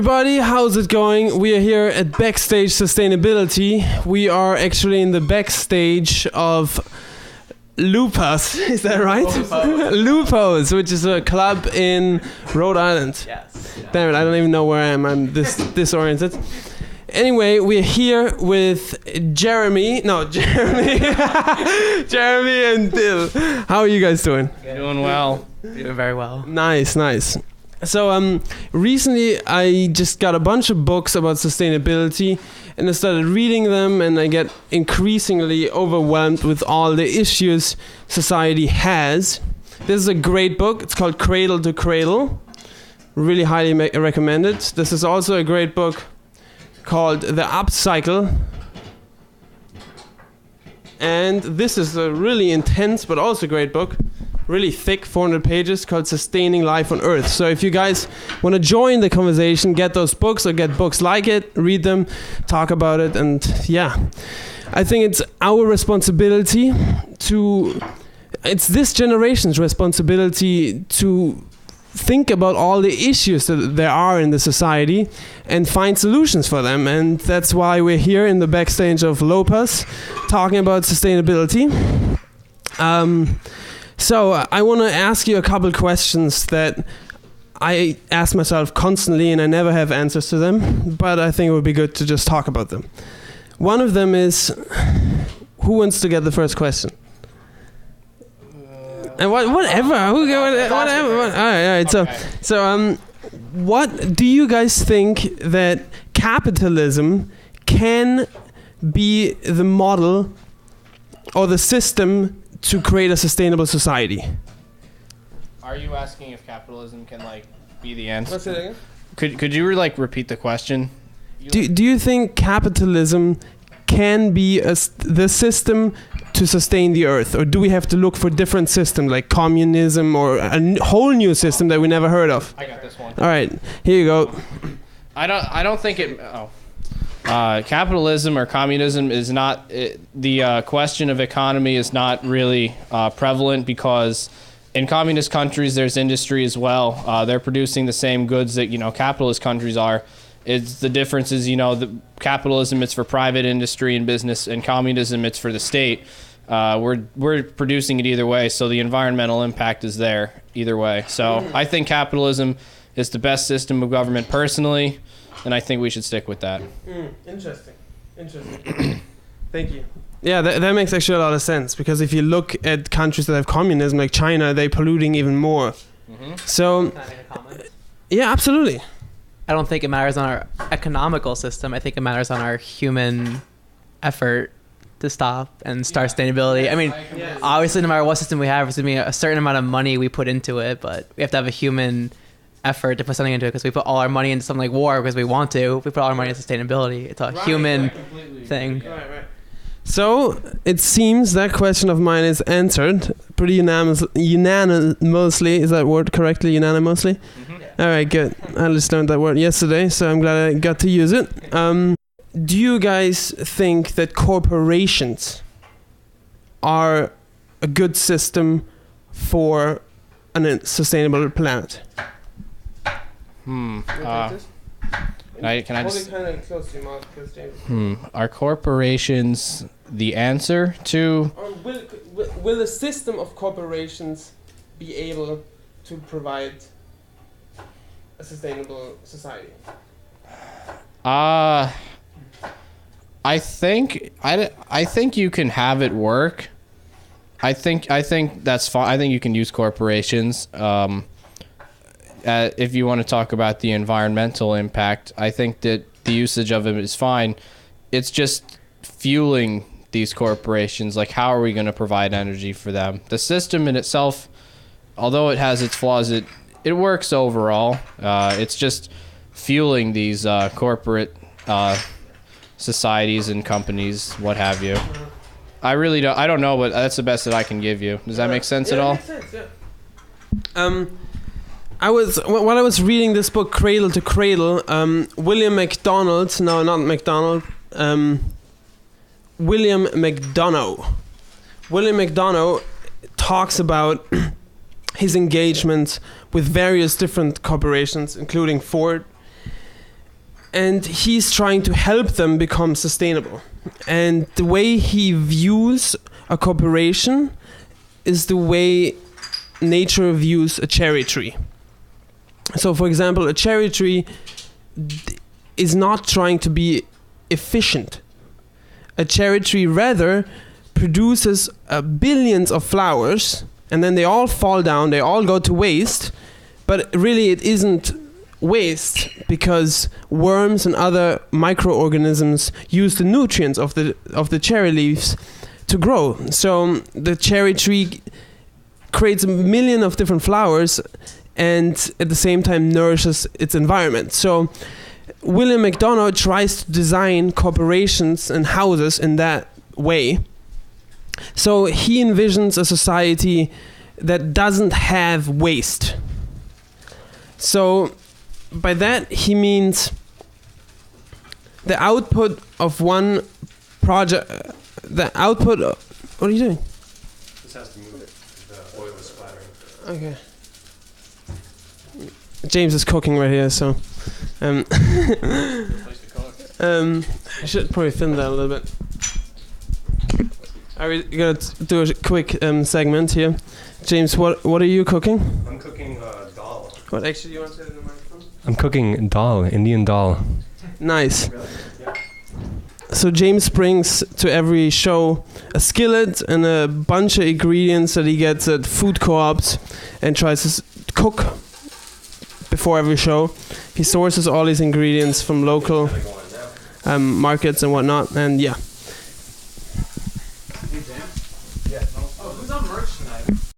everybody, how's it going? We are here at Backstage Sustainability. We are actually in the backstage of Lupas, is that right? Lupos, which is a club in Rhode Island. Yes. Damn it, I don't even know where I am. I'm disoriented. Anyway, we're here with Jeremy and Dill. How are you guys doing? Doing well. Doing very well. Nice. So recently I just got a bunch of books about sustainability and I started reading them, and I get increasingly overwhelmed with all the issues society has. This is a great book. It's called Cradle to Cradle. Really highly recommend it. This is also a great book called The Upcycle. And this is a really intense but also great book. Really thick, 400 pages, called Sustaining Life on Earth. So if you guys want to join the conversation, get those books or get books like it, read them, talk about it, and yeah. I think it's our responsibility it's this generation's responsibility to think about all the issues that there are in the society and find solutions for them. And that's why we're here in the backstage of Lopas talking about sustainability. So I want to ask you a couple questions that I ask myself constantly and I never have answers to them, but I think it would be good to just talk about them. One of them is, who wants to get the first question? And whatever. All right. So, what do you guys think that capitalism can be the model or the system to create a sustainable society? Are you asking if capitalism can be the answer? What's it again? Could you repeat the question? Do you think capitalism can be the system to sustain the earth, or do we have to look for different systems like communism or a whole new system that we never heard of? I got this one. All right, here you go. I don't think it. Capitalism or communism is not the question of economy is not really prevalent, because in communist countries there's industry as well. They're producing the same goods that capitalist countries are. It's the difference is the capitalism, it's for private industry and business, and communism, it's for the state. We're producing it either way, so the environmental impact is there either way. So I think capitalism is the best system of government personally, and I think we should stick with that. Interesting. Thank you. Yeah, that makes actually a lot of sense, because if you look at countries that have communism, like China, they're polluting even more. Mm-hmm. So, Can I make a comment? Yeah, absolutely. I don't think it matters on our economical system. I think it matters on our human effort to stop and start sustainability. I mean, obviously, no matter what system we have, there's going to be a certain amount of money we put into it, but we have to have a human effort to put something into it, because we put all our money into something like war because we want to. We put all our money into sustainability. It's a human thing. Right. So it seems that question of mine is answered pretty unanimously. Is that word correctly? Unanimously? Mm-hmm. All right, good. I just learned that word yesterday, so I'm glad I got to use it. Do you guys think that corporations are a good system for a sustainable planet? Can I just? Kind of close to your mouth, because James. Are corporations the answer to? Or will a system of corporations be able to provide a sustainable society? I think you can have it work. I think that's fine. I think you can use corporations. If you want to talk about the environmental impact, I think that the usage of it is fine. It's just fueling these corporations. Like, how are we going to provide energy for them? The system in itself, although it has its flaws, it works overall. It's just fueling these corporate societies and companies, what have you. I don't know, but that's the best that I can give you. Does that make sense at all? Makes sense, yeah. While I was reading this book, Cradle to Cradle, William McDonough talks about his engagement with various different corporations, including Ford. and he's trying to help them become sustainable. And the way he views a corporation is the way nature views a cherry tree. So, for example, a cherry tree is not trying to be efficient. A cherry tree rather produces billions of flowers, and then they all fall down, they all go to waste, but really it isn't waste because worms and other microorganisms use the nutrients of the cherry leaves to grow. So the cherry tree creates a million of different flowers and at the same time nourishes its environment. So William McDonough tries to design corporations and houses in that way. So he envisions a society that doesn't have waste. So by that he means the output of one project, what are you doing? This has to move it. The oil is splattering. Okay. James is cooking right here, so I should probably film that a little bit. Are we gonna do a quick segment here? James, what are you cooking? I'm cooking dal. What, actually, you want to say it in the microphone? I'm cooking dal, Indian dal. Nice. Really? Yeah. So James brings to every show a skillet and a bunch of ingredients that he gets at food co-ops and tries to cook before every show. He sources all these ingredients from local markets and whatnot, and yeah.